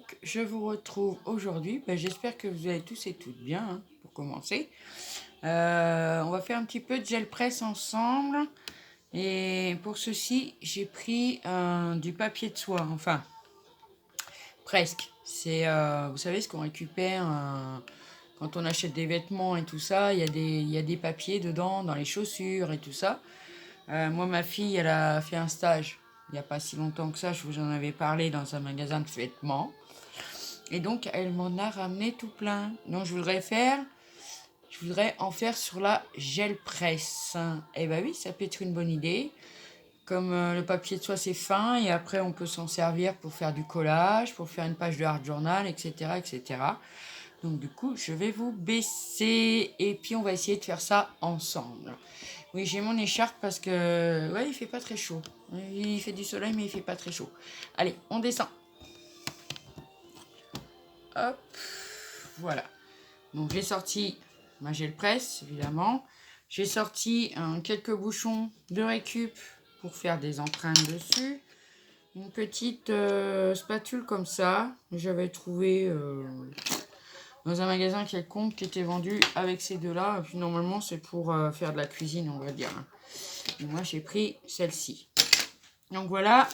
Donc, je vous retrouve aujourd'hui. J'espère que vous allez tous et toutes bien, hein, pour commencer. On va faire un petit peu de gel presse ensemble. Et pour ceci, j'ai pris du papier de soie. Enfin, presque. C'est, vous savez, ce qu'on récupère quand on achète des vêtements et tout ça. Il y a des papiers dedans, dans les chaussures et tout ça. Moi, ma fille, elle a fait un stage il n'y a pas si longtemps que ça. Je vous en avais parlé dans un magasin de vêtements. Et donc, elle m'en a ramené tout plein. Donc, je voudrais en faire sur la gel presse. Eh ben oui, ça peut être une bonne idée. Comme le papier de soie, c'est fin, et après, on peut s'en servir pour faire du collage, pour faire une page de art journal, etc., etc. Donc, du coup, je vais vous baisser, et puis on va essayer de faire ça ensemble. Oui, j'ai mon écharpe parce que, ouais, il fait pas très chaud. Il fait du soleil, mais il fait pas très chaud. Allez, on descend. Hop, voilà. Donc j'ai sorti ma gel presse, évidemment. J'ai sorti quelques bouchons de récup pour faire des empreintes dessus. Une petite spatule comme ça. J'avais trouvé dans un magasin quelconque qui était vendu avec ces deux-là. Et puis normalement c'est pour faire de la cuisine, on va dire. Et moi j'ai pris celle-ci. Donc voilà.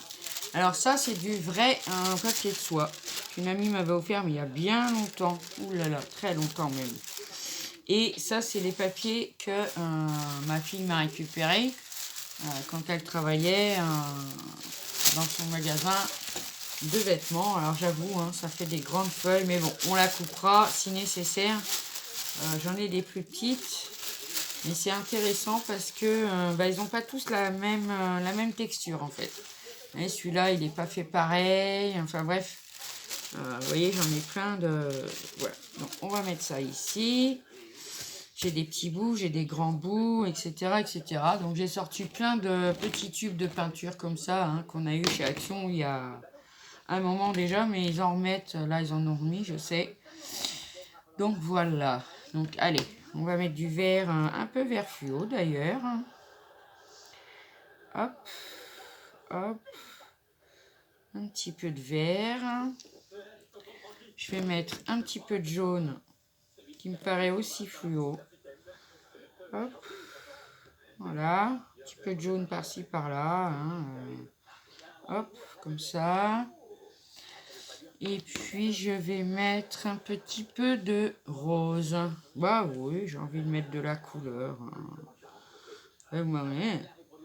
Alors ça c'est du vrai papier de soie qu'une amie m'avait offert mais il y a bien longtemps. Ouh là là, très longtemps même. Et ça, c'est les papiers que ma fille m'a récupérés quand elle travaillait dans son magasin de vêtements. Alors j'avoue, hein, ça fait des grandes feuilles, mais bon, on la coupera si nécessaire. J'en ai des plus petites, mais c'est intéressant parce que ils n'ont pas tous la même texture en fait. Et celui-là, il n'est pas fait pareil. Enfin bref, vous voyez, j'en ai plein de... Voilà, donc on va mettre ça ici. J'ai des petits bouts, j'ai des grands bouts, etc. etc. Donc j'ai sorti plein de petits tubes de peinture comme ça, hein, qu'on a eu chez Action il y a un moment déjà, mais ils en remettent, là ils en ont remis, je sais. Donc voilà, donc allez, on va mettre du vert, un peu vert fluo d'ailleurs. Hop, hop, un petit peu de vert. Je vais mettre un petit peu de jaune, qui me paraît aussi fluo. Hop, voilà, un petit peu de jaune par-ci par-là, hein, hop, comme ça. Et puis je vais mettre un petit peu de rose. Bah oui, j'ai envie de mettre de la couleur. Ouais.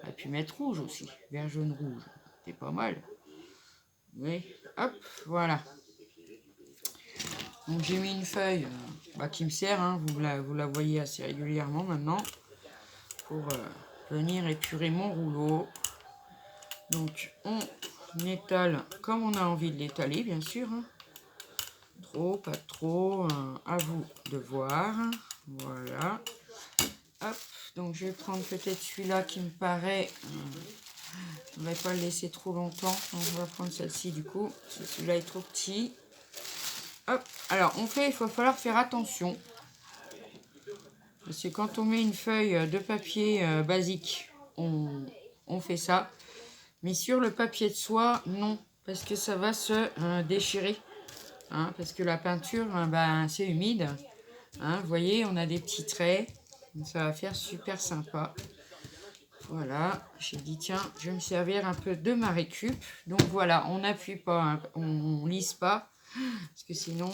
Et puis mettre rouge aussi, vert, jaune, rouge. C'est pas mal. Oui, hop, voilà. Donc j'ai mis une feuille qui me sert, hein, vous la voyez assez régulièrement maintenant, pour venir épurer mon rouleau. Donc on étale comme on a envie de l'étaler, bien sûr. Hein. Trop, pas trop, à vous de voir. Voilà. Hop, donc je vais prendre peut-être celui-là qui me paraît... on ne va pas le laisser trop longtemps. Donc on va prendre celle-ci du coup. Celui-là est trop petit. Hop, alors il va falloir faire attention. Parce que quand on met une feuille de papier basique, on fait ça. Mais sur le papier de soie, non. Parce que ça va se déchirer. Hein, parce que la peinture, c'est humide. Hein, vous voyez, on a des petits traits. Ça va faire super sympa. Voilà, j'ai dit tiens, je vais me servir un peu de ma récup. Donc voilà, on n'appuie pas, hein, on lisse pas. Parce que sinon,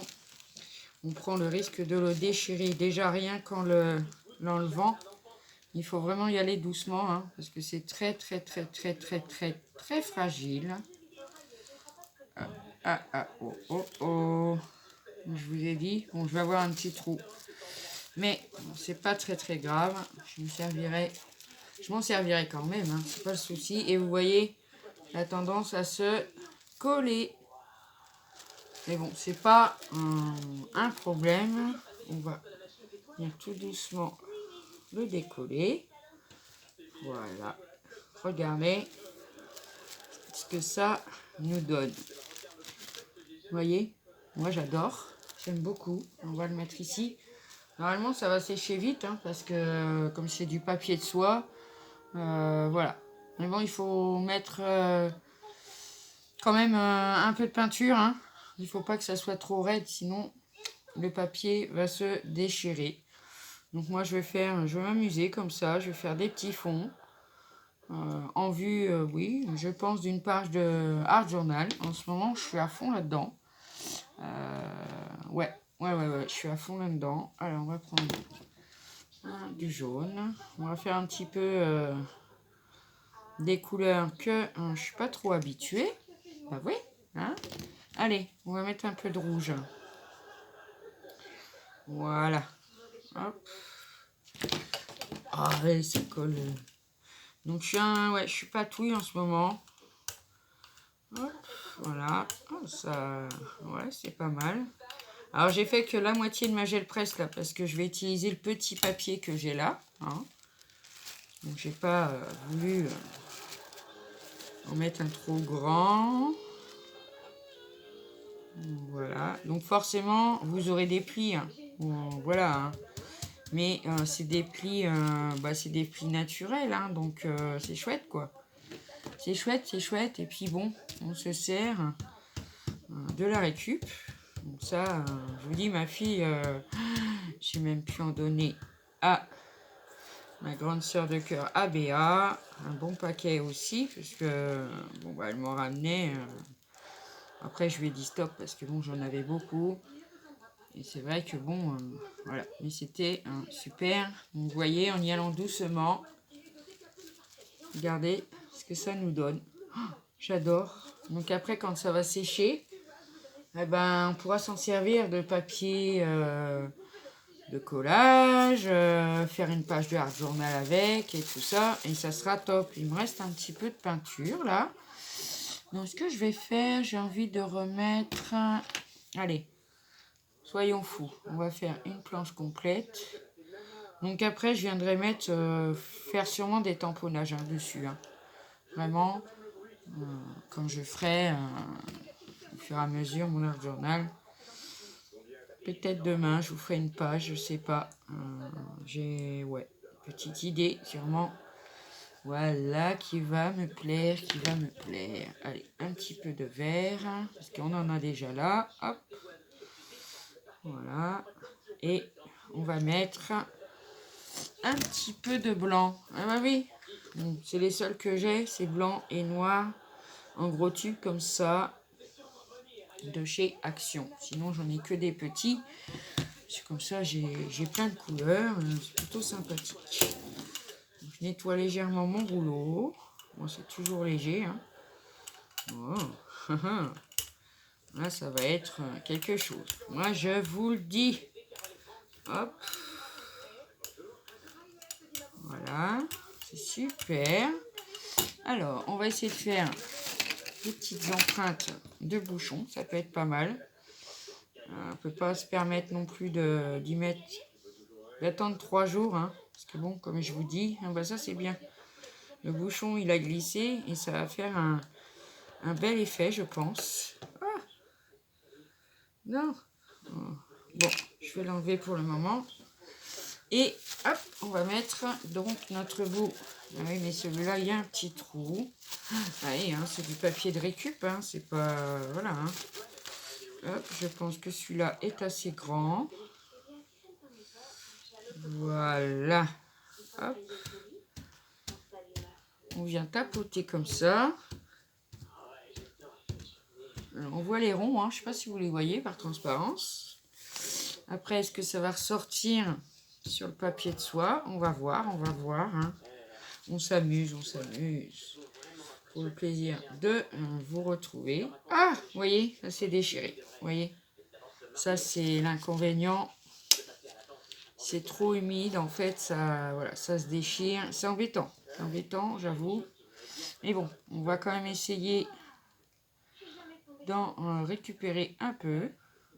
on prend le risque de le déchirer. Déjà rien qu'en l'enlevant. Il faut vraiment y aller doucement. Hein, parce que c'est très fragile. Oh. Je vous ai dit, bon, je vais avoir un petit trou. Mais c'est pas très grave. Je m'en servirai quand même, hein, c'est pas le souci. Et vous voyez, la tendance à se coller. Mais bon, c'est pas un problème. On va venir tout doucement le décoller. Voilà. Regardez ce que ça nous donne. Vous voyez, moi j'adore. J'aime beaucoup. On va le mettre ici. Normalement, ça va sécher vite, hein, parce que comme c'est du papier de soie, voilà. Mais bon, il faut mettre quand même un peu de peinture, hein, Il faut pas que ça soit trop raide, sinon le papier va se déchirer. Donc moi je vais m'amuser comme ça, je vais faire des petits fonds. En vue, oui, je pense d'une page de Art Journal. En ce moment, je suis à fond là-dedans. Ouais, je suis à fond là-dedans. Alors, on va prendre du jaune. On va faire un petit peu des couleurs que je suis pas trop habituée. Bah oui, hein. Allez, on va mettre un peu de rouge. Voilà. Hop. Ah, ouais, ça colle. Donc, je suis patouille en ce moment. Hop, voilà. Oh, ça, ouais, c'est pas mal. Alors, j'ai fait que la moitié de ma gel presse là, parce que je vais utiliser le petit papier que j'ai là. Hein. Donc, j'ai pas voulu en mettre un trop grand. Voilà. Donc, forcément, vous aurez des plis. Hein. Bon, voilà. Hein. Mais c'est des plis, c'est des plis naturels. Hein. Donc, c'est chouette, quoi. C'est chouette, c'est chouette. Et puis, bon, on se sert de la récup. Donc ça, je vous dis, ma fille, j'ai même pu en donner à ma grande sœur de cœur, ABA, un bon paquet aussi, puisque bon, elle m'en ramenait. Après, je lui ai dit stop parce que bon, j'en avais beaucoup. Et c'est vrai que bon, voilà. Mais c'était super. Donc, vous voyez, en y allant doucement, regardez ce que ça nous donne. Oh, j'adore. Donc après, quand ça va sécher, eh ben, on pourra s'en servir de papier de collage, faire une page de Art Journal avec et tout ça. Et ça sera top. Il me reste un petit peu de peinture là. Donc ce que je vais faire, j'ai envie de remettre... Allez, soyons fous. On va faire une planche complète. Donc après, je viendrai mettre... faire sûrement des tamponnages dessus. Hein. Vraiment, quand je ferai au fur et à mesure mon Art Journal. Peut-être demain, je vous ferai une page, je sais pas. J'ai, petite idée, sûrement. Voilà, qui va me plaire, qui va me plaire. Allez, un petit peu de vert, parce qu'on en a déjà là. Hop. Voilà. Et on va mettre un petit peu de blanc. Ah bah oui, c'est les seuls que j'ai, c'est blanc et noir. En gros tube comme ça, de chez Action. Sinon, j'en ai que des petits. C'est comme ça, j'ai plein de couleurs. C'est plutôt sympathique. Donc, je nettoie légèrement mon rouleau. Bon, c'est toujours léger. Hein. Oh. Là, ça va être quelque chose. Moi, je vous le dis. Hop. Voilà. C'est super. Alors, on va essayer de faire des petites empreintes de bouchons. Ça peut être pas mal. On ne peut pas se permettre non plus d'y mettre, d'attendre 3 jours. Hein, parce que bon, comme je vous dis, ça c'est bien. Le bouchon, il a glissé et ça va faire un bel effet, je pense. Ah non. Bon, je vais l'enlever pour le moment. Et hop, on va mettre donc notre bout. Ah oui, mais celui-là, il y a un petit trou. Allez, hein, c'est du papier de récup, hein, c'est pas... Voilà. Hein. Hop, je pense que celui-là est assez grand. Voilà. Hop. On vient tapoter comme ça. Alors, on voit les ronds, hein. Je ne sais pas si vous les voyez par transparence. Après, est-ce que ça va ressortir sur le papier de soie? On va voir, on va voir. Hein. On s'amuse, on s'amuse. Pour le plaisir de vous retrouver. Ah, vous voyez, ça s'est déchiré. Vous voyez, ça c'est l'inconvénient. C'est trop humide, en fait, ça, voilà, ça se déchire. C'est embêtant, j'avoue. Mais bon, on va quand même essayer d'en récupérer un peu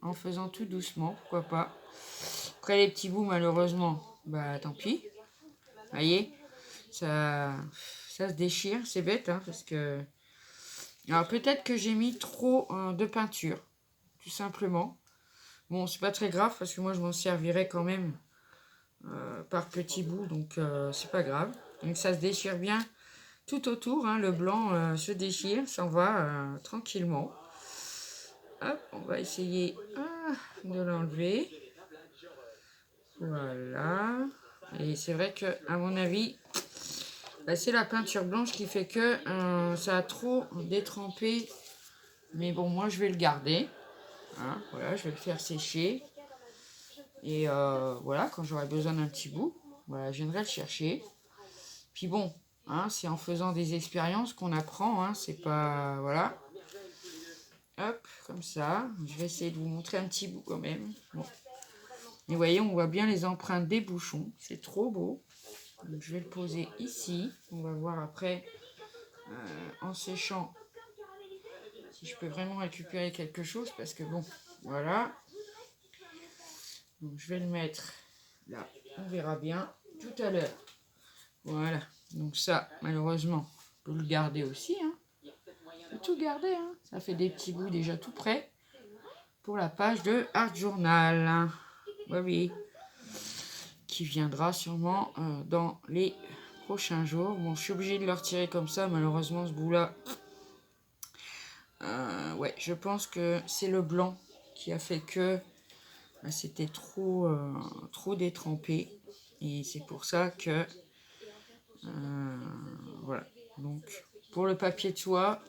en faisant tout doucement, pourquoi pas. Après les petits bouts, malheureusement, bah tant pis. Vous voyez, ça se déchire, c'est bête, hein, parce que... Alors peut-être que j'ai mis trop de peinture, tout simplement. Bon, c'est pas très grave, parce que moi je m'en servirai quand même par petits bouts, donc c'est pas grave. Donc ça se déchire bien tout autour, hein, le blanc se déchire, s'en va tranquillement. Hop, on va essayer de l'enlever. Voilà. Et c'est vrai que, à mon avis, bah, c'est la peinture blanche qui fait que ça a trop détrempé. Mais bon, moi, je vais le garder. Hein, voilà, je vais le faire sécher. Et voilà, quand j'aurai besoin d'un petit bout, voilà, je viendrai le chercher. Puis bon, hein, c'est en faisant des expériences qu'on apprend. Hein, c'est pas... Voilà. Hop, comme ça. Je vais essayer de vous montrer un petit bout quand même. Bon. Et vous voyez, on voit bien les empreintes des bouchons. C'est trop beau. Donc, je vais le poser ici. On va voir après, en séchant, si je peux vraiment récupérer quelque chose. Parce que bon, voilà. Donc, je vais le mettre là. On verra bien tout à l'heure. Voilà. Donc ça, malheureusement, je peux le garder aussi. Hein. Je peux tout garder. Hein. Ça fait des petits bouts déjà tout prêts pour la page de Art Journal. Oui, oui. Qui viendra sûrement dans les prochains jours. Bon, je suis obligée de le retirer comme ça, malheureusement, ce bout-là. Ouais, je pense que c'est le blanc qui a fait que c'était trop détrempé. Et c'est pour ça que... voilà. Donc, pour le papier de soie,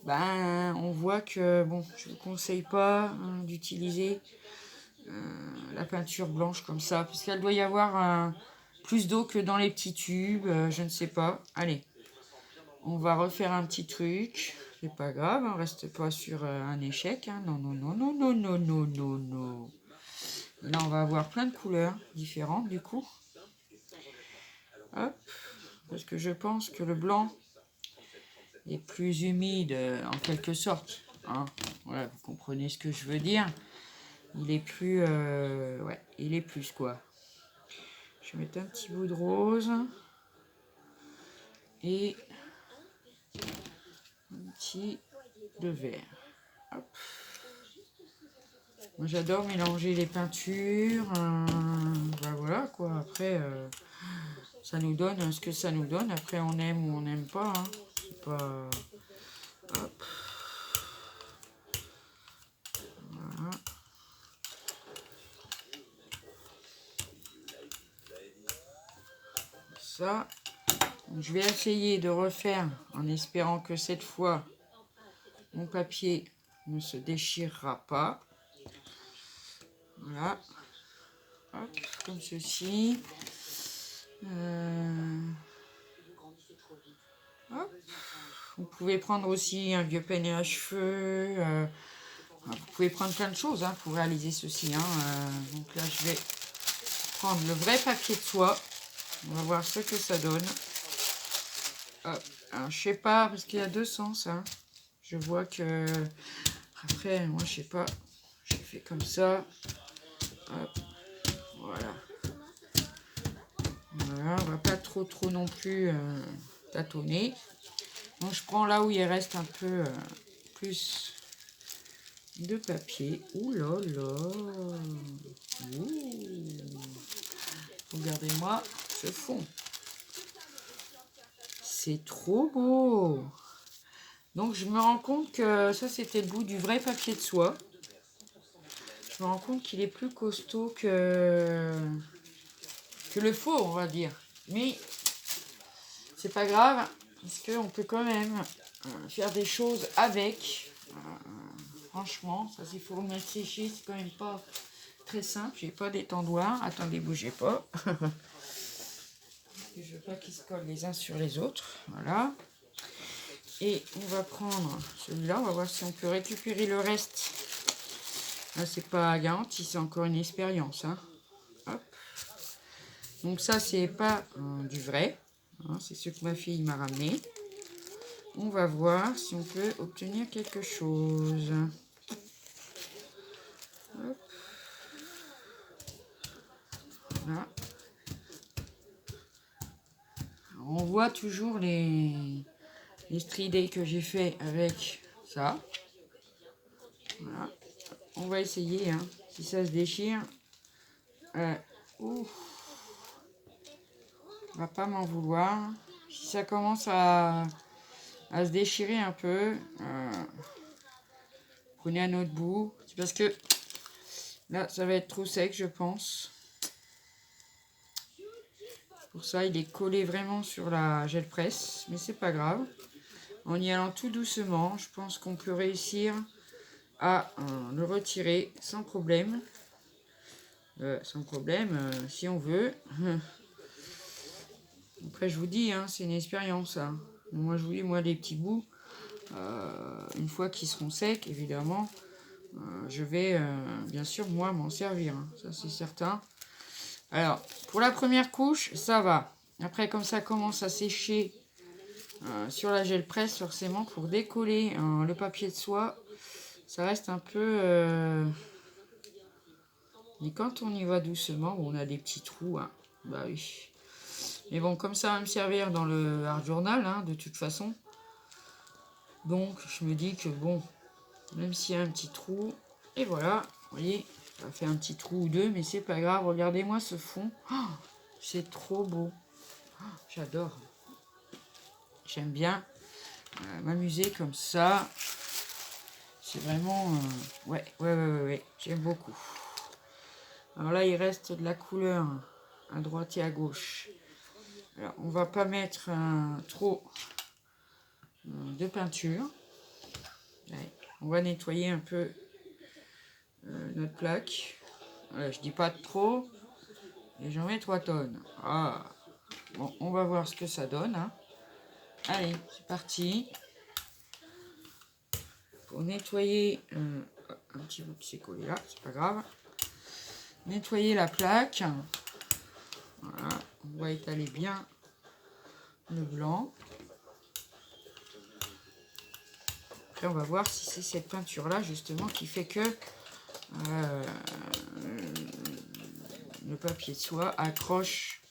ben, on voit que, bon, je ne vous conseille pas d'utiliser la peinture blanche comme ça, parce qu'elle doit y avoir plus d'eau que dans les petits tubes, je ne sais pas. Allez, on va refaire un petit truc, c'est pas grave, on reste pas sur un échec. Hein. Non, non, non, non, non, non, non, non, non. Là, on va avoir plein de couleurs différentes du coup. Hop, parce que je pense que le blanc est plus humide en quelque sorte. Hein. Voilà, vous comprenez ce que je veux dire. Il est plus, ouais, il est plus quoi. Je vais mettre un petit bout de rose et un petit de vert. Hop. Moi j'adore mélanger les peintures. Ben voilà quoi. Après, ça nous donne ce que ça nous donne. Après on aime ou on n'aime pas. Hein. C'est pas. Hop. Voilà. Ça. Donc, je vais essayer de refaire en espérant que cette fois mon papier ne se déchirera pas. Voilà. Hop, comme ceci. Hop. Vous pouvez prendre aussi un vieux peigne à cheveux. Vous pouvez prendre plein de choses hein, pour réaliser ceci. Hein. Donc là, je vais prendre le vrai papier de soie. On va voir ce que ça donne. Hop. Alors, je sais pas, parce qu'il y a deux sens. Hein. Je vois que... Après, moi, je sais pas. J'ai fait comme ça. Hop. Voilà. Voilà, on va pas trop non plus tâtonner. Donc je prends là où il reste un peu plus de papier. Ouh là là. Regardez-moi ce fond. C'est trop beau. Donc je me rends compte que ça c'était le bout du vrai papier de soie. Je me rends compte qu'il est plus costaud que le faux, on va dire. Mais c'est pas grave, parce qu'on peut quand même faire des choses avec. Franchement, ça s'il faut le mettre sécher, c'est quand même pas très simple. J'ai pas d'étendoir. Attendez, bougez pas. Je veux pas qu'ils se collent les uns sur les autres. Voilà. Et on va prendre celui-là. On va voir si on peut récupérer le reste. Là, c'est pas garanti, c'est encore une expérience. Hein. Hop. Donc ça, c'est pas du vrai. Hein, c'est ce que ma fille m'a ramené. On va voir si on peut obtenir quelque chose. Hop. Voilà. On voit toujours les stridés que j'ai fait avec ça. Voilà. On va essayer. Hein. Si ça se déchire, on va pas m'en vouloir. Si ça commence à se déchirer un peu, Prenez un autre bout. C'est parce que là, ça va être trop sec, je pense. Pour ça, il est collé vraiment sur la gel presse. Mais c'est pas grave. En y allant tout doucement, je pense qu'on peut réussir à le retirer sans problème. Sans problème, si on veut. Après, je vous dis, hein, c'est une expérience. Hein. Moi, je vous dis, moi, les petits bouts, une fois qu'ils seront secs, évidemment, je vais, bien sûr, moi, m'en servir. Hein. Ça, c'est certain. Alors, pour la première couche, ça va. Après, comme ça commence à sécher sur la gel presse, forcément, pour décoller le papier de soie, ça reste un peu... Mais quand on y va doucement, on a des petits trous. Hein. Bah oui. Mais bon, comme ça va me servir dans le Art Journal, hein, de toute façon. Donc, je me dis que bon, même s'il y a un petit trou, et voilà, vous voyez, ça fait un petit trou ou deux, mais c'est pas grave. Regardez-moi ce fond. Oh, c'est trop beau. Oh, j'adore. J'aime bien m'amuser comme ça. C'est vraiment... ouais, j'aime beaucoup. Alors là, il reste de la couleur à droite et à gauche. Alors, on va pas mettre trop de peinture. Allez, on va nettoyer un peu notre plaque. Voilà, je dis pas de trop. Et j'en mets 3 tonnes. Ah. Bon, on va voir ce que ça donne. Hein. Allez, c'est parti. Pour nettoyer un petit bout qui s'est collé là, c'est pas grave. Nettoyer la plaque. Voilà, on va étaler bien le blanc. Après, on va voir si c'est cette peinture là justement qui fait que le papier de soie accroche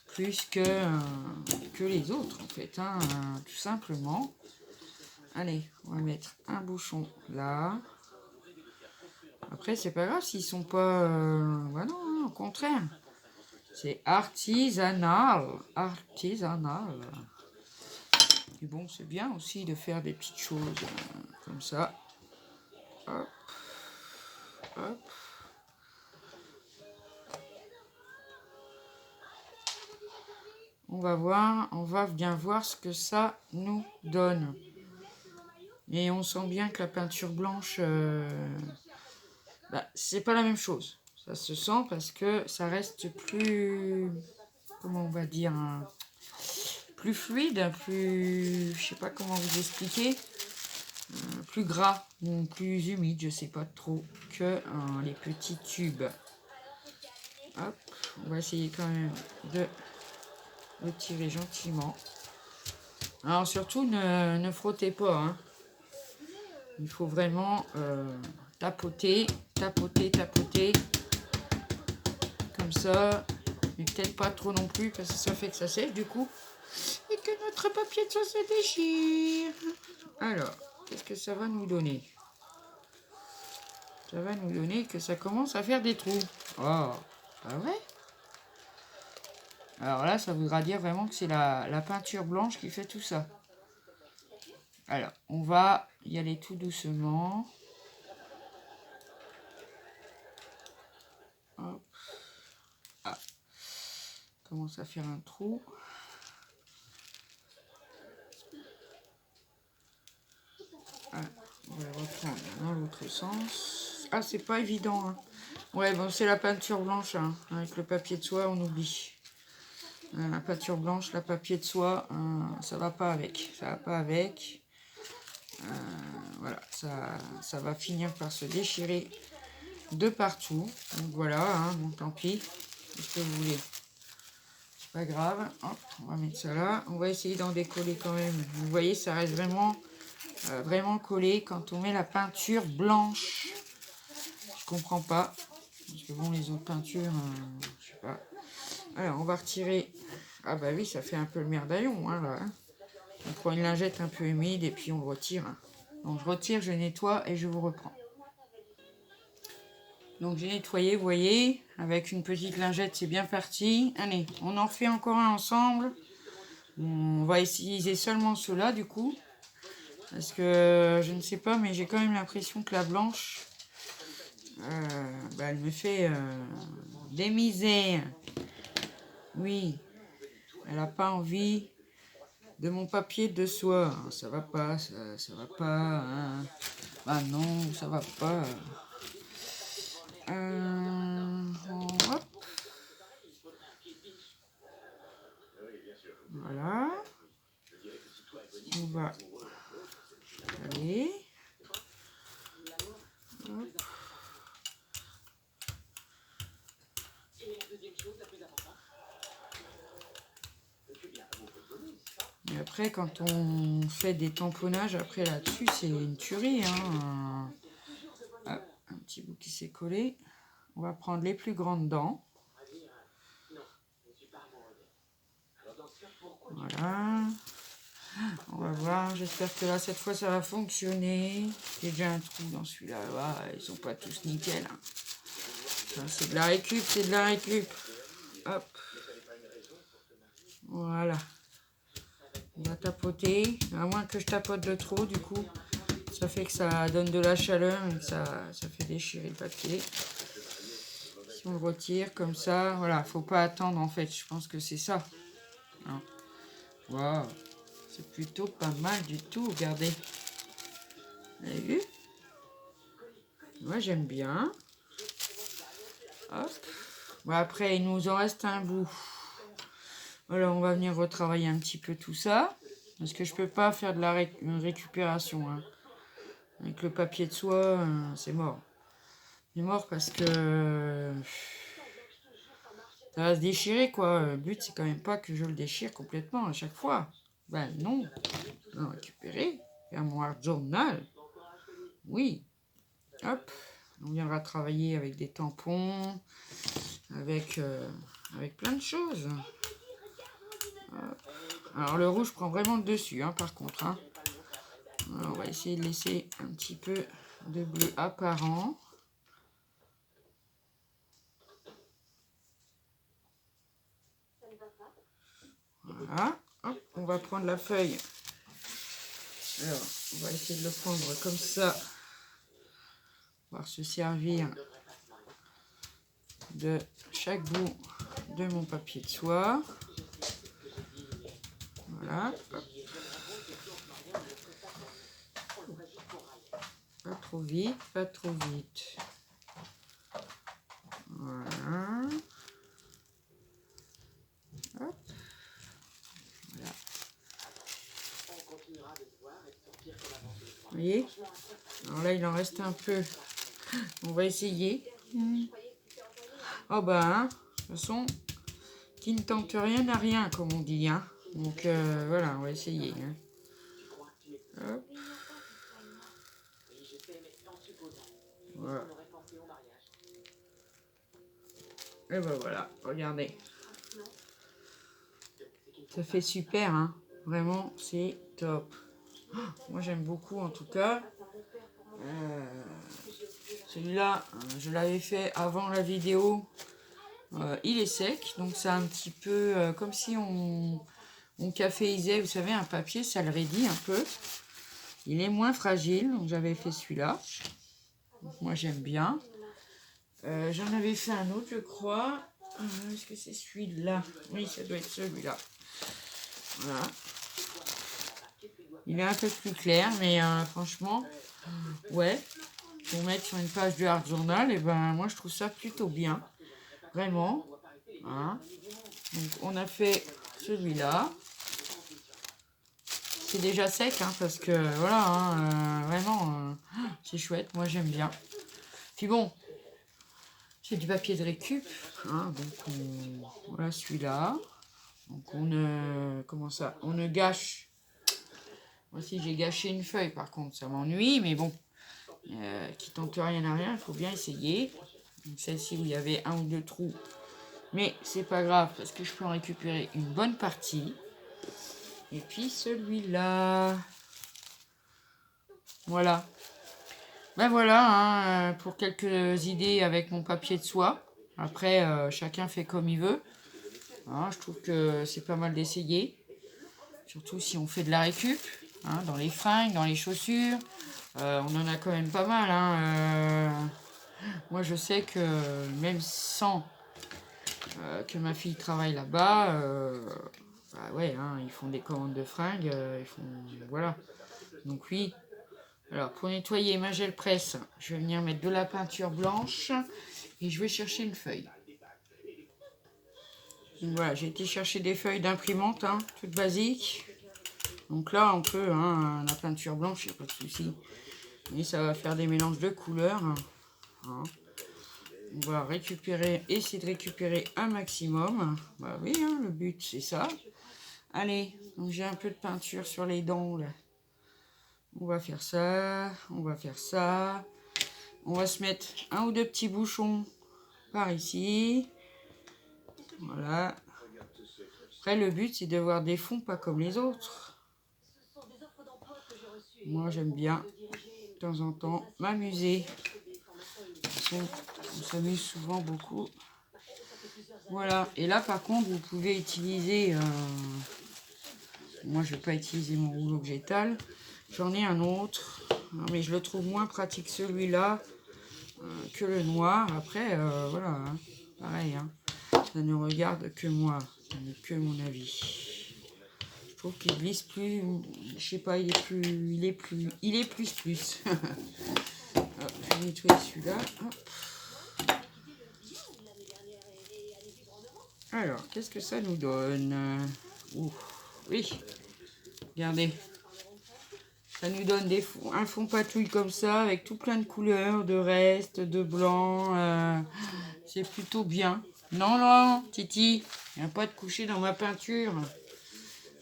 plus que les autres en fait, hein, tout simplement. Allez, on va mettre un bouchon là. Après, c'est pas grave s'ils sont pas... bah non, hein, au contraire. C'est artisanal. Artisanal. Et bon, c'est bien aussi de faire des petites choses comme ça. Hop. Hop. On va bien voir ce que ça nous donne. Et on sent bien que la peinture blanche, c'est pas la même chose. Ça se sent parce que ça reste plus, comment on va dire, plus fluide, plus, je sais pas comment vous expliquer, plus gras ou plus humide, je sais pas trop, que les petits tubes. Hop, on va essayer quand même de le tirer gentiment. Alors surtout, ne frottez pas, hein. Il faut vraiment tapoter, comme ça, mais peut-être pas trop non plus, parce que ça fait que ça sèche du coup, et que notre papier de soie se déchire. Alors, qu'est-ce que ça va nous donner? Ça va nous donner que ça commence à faire des trous. Oh, pas vrai? Alors là, ça voudra dire vraiment que c'est la peinture blanche qui fait tout ça. Alors, on va y aller tout doucement. Hop. Ah. Commence à faire un trou. Ah, on va le reprendre dans l'autre sens. Ah, c'est pas évident. Hein. Ouais, bon, c'est la peinture blanche. Hein. Avec le papier de soie, on oublie. La peinture blanche, la papier de soie, ça va pas avec. Ça va pas avec. Voilà, ça va finir par se déchirer de partout. Donc voilà, hein, bon tant pis. Qu'est-ce que vous voulez? C'est pas grave. Hop, on va mettre ça là. On va essayer d'en décoller quand même. Vous voyez, ça reste vraiment collé quand on met la peinture blanche. Je comprends pas. Parce que bon, les autres peintures, je sais pas. Alors, on va retirer. Ah bah oui, ça fait un peu le merdaillon, hein, là. Hein. On prend une lingette un peu humide et puis on le retire. Donc je retire, je nettoie et je vous reprends. Donc j'ai nettoyé, vous voyez, avec une petite lingette, c'est bien parti. Allez, on en fait encore un ensemble. On va utiliser seulement ceux-là du coup. Parce que je ne sais pas, mais j'ai quand même l'impression que la blanche, elle me fait des misères. Oui, elle n'a pas envie de mon papier de soie. Ça va pas, ça va pas. Hein. Bah non, ça va pas. Hop. Voilà. On va aller. Hop. Et après, quand on fait des tamponnages, après là-dessus, c'est une tuerie. Hein. Hop, un petit bout qui s'est collé. On va prendre les plus grandes dents. Voilà. On va voir. J'espère que là, cette fois, ça va fonctionner. J'ai déjà un trou dans celui-là. Ouais, ils sont pas tous nickel. Hein. C'est de la récup, c'est de la récup. Hop. Voilà. On va tapoter. À moins que je tapote de trop, du coup. Ça fait que ça donne de la chaleur et que ça fait déchirer le papier. Si on le retire comme ça, voilà, faut pas attendre en fait. Je pense que c'est ça. Waouh, c'est plutôt pas mal du tout. Regardez. Vous avez vu? Moi j'aime bien. Hop. Bon, après il nous en reste un bout. Voilà, on va venir retravailler un petit peu tout ça. Parce que je peux pas faire de la récupération. Hein. Avec le papier de soie, c'est mort. C'est mort parce que ça va se déchirer quoi. Le but c'est quand même pas que je le déchire complètement à chaque fois. Ben non. Non, récupérer. Faire mon art journal. Oui. Hop. On viendra travailler avec des tampons. Avec plein de choses. Hop. Alors le rouge prend vraiment le dessus hein, par contre. Hein. Alors, on va essayer de laisser un petit peu de bleu apparent. Voilà. Hop, on va prendre la feuille. Alors, on va essayer de le prendre comme ça. On va se servir de chaque bout de mon papier de soie. Voilà. Hop. Pas trop vite, pas trop vite. Voilà. Hop. Voilà. Vous voyez? Alors là, il en reste un peu. On va essayer. Oh bah, hein, de toute façon, qui ne tente rien n'a rien, comme on dit. Hein. Donc voilà, on va essayer. Hein. Hop. Voilà. Et ben voilà, regardez. Ça fait super, hein. Vraiment, c'est top. Oh, moi, j'aime beaucoup, en tout cas. Celui-là, je l'avais fait avant la vidéo. Il est sec, donc c'est un petit peu comme si on caféisait, vous savez, un papier, ça le raidit un peu. Il est moins fragile, donc j'avais fait celui-là. Moi, j'aime bien. J'en avais fait un autre, je crois. Est-ce que c'est celui-là? Oui, ça doit être celui-là. Voilà. Il est un peu plus clair, mais franchement, ouais. Pour mettre sur une page du Art Journal, et ben moi je trouve ça plutôt bien. Vraiment. Hein. Donc on a fait celui-là. C'est déjà sec, hein, parce que voilà, hein, vraiment, c'est chouette. Moi j'aime bien. Puis bon, c'est du papier de récup. Hein, donc voilà celui-là. Donc on ne gâche. Moi aussi j'ai gâché une feuille par contre, ça m'ennuie, mais bon, qui tente rien à rien, il faut bien essayer. Celle-ci où il y avait un ou deux trous, mais c'est pas grave parce que je peux en récupérer une bonne partie. Et puis celui-là, voilà. Ben voilà, hein, pour quelques idées avec mon papier de soie. Après, chacun fait comme il veut. Hein, je trouve que c'est pas mal d'essayer. Surtout si on fait de la récup. hein, dans les fringues, dans les chaussures. On en a quand même pas mal. Hein, moi, je sais que même sans que ma fille travaille là-bas, bah ouais, hein, ils font des commandes de fringues, ils font, voilà. Donc oui. Alors, pour nettoyer ma gel presse, je vais venir mettre de la peinture blanche et je vais chercher une feuille. Donc voilà, j'ai été chercher des feuilles d'imprimante, hein, toutes basiques. Donc là, on peut, hein, la peinture blanche, il n'y a pas de souci. Mais ça va faire des mélanges de couleurs. Hein. On va récupérer, essayer de récupérer un maximum. Bah oui, hein, le but, c'est ça. Allez, donc j'ai un peu de peinture sur les dents, là. On va faire ça, on va faire ça. On va se mettre un ou deux petits bouchons par ici. Voilà. Après, le but, c'est d'avoir des fonds pas comme les autres. Moi, j'aime bien, de temps en temps, m'amuser. On s'amuse souvent beaucoup. Voilà. Et là, par contre, vous pouvez utiliser... moi, je ne vais pas utiliser mon rouleau que j'étale. J'en ai un autre. Mais je le trouve moins pratique, celui-là, que le noir. Après, voilà. Hein, pareil, hein. Ça ne regarde que moi. Ça n'est que mon avis. Je trouve qu'il glisse plus. Je sais pas, il est plus. Hop, je vais nettoyer celui-là. Alors, qu'est-ce que ça nous donne? Oui, regardez. Ça nous donne un fond patouille comme ça, avec tout plein de couleurs, de restes, de blanc. C'est plutôt bien. Non, non, Titi, viens pas te coucher dans ma peinture.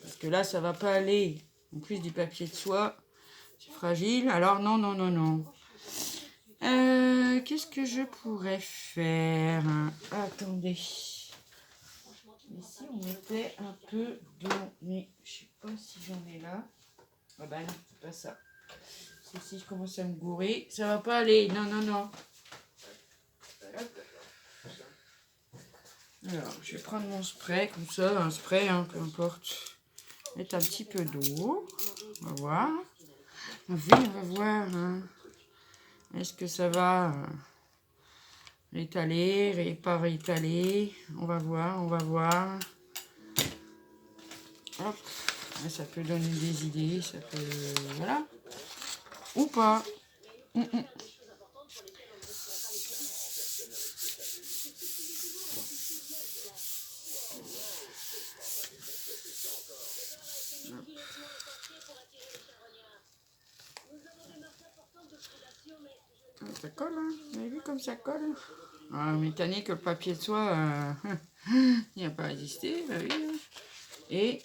Parce que là, ça va pas aller. En plus du papier de soie, c'est fragile. Alors, non, non, non, non. Qu'est-ce que je pourrais faire? Attendez. Ici, on mettait un peu de... Mais je sais pas si j'en ai là. Ah bah non, c'est pas ça. C'est si je commence à me gourer. Ça va pas aller. Non, non, non. Hop. Alors, je vais prendre mon spray, comme ça. Un spray, hein, peu importe. Mettre un petit peu d'eau. On va voir. On va voir. Hein. Est-ce que ça va réétaler, pas réétaler? On va voir, on va voir. Hop. Ça peut donner des idées, ça peut... Voilà. Ou pas. Ça colle, hein. Vous avez vu comme ça colle? Ah, mais tanné que le papier de soie, il n'y a pas résisté, bah oui. Et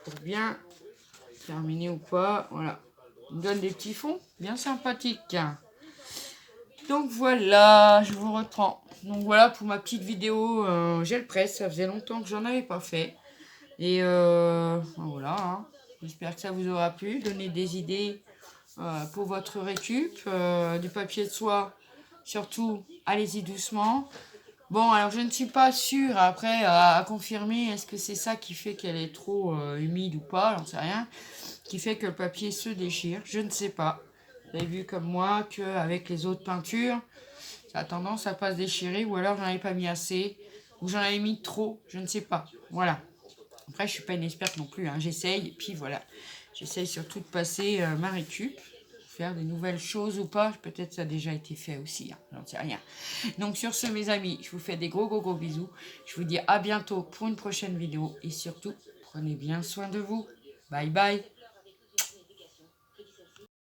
pour bien terminer ou pas, voilà. On donne des petits fonds bien sympathiques. Donc voilà, je vous reprends. Donc voilà pour ma petite vidéo gel presse. Ça faisait longtemps que j'en avais pas fait. Et voilà, hein. J'espère que ça vous aura plu. Donner des idées pour votre récup. Du papier de soie, surtout, allez-y doucement. Bon, alors je ne suis pas sûre après à confirmer. Est-ce que c'est ça qui fait qu'elle est trop humide ou pas? J'en sais rien. Qui fait que le papier se déchire. Je ne sais pas. Vous avez vu comme moi qu'avec les autres peintures, ça a tendance à pas se déchirer. Ou alors j'en avais pas mis assez. Ou j'en avais mis trop. Je ne sais pas. Voilà. Après, je suis pas une experte non plus. Hein. J'essaye. Et puis voilà. J'essaye surtout de passer ma récup. Faire des nouvelles choses ou pas. Peut-être ça a déjà été fait aussi. Hein. J'en sais rien. Donc sur ce, mes amis, je vous fais des gros bisous. Je vous dis à bientôt pour une prochaine vidéo. Et surtout, prenez bien soin de vous. Bye bye.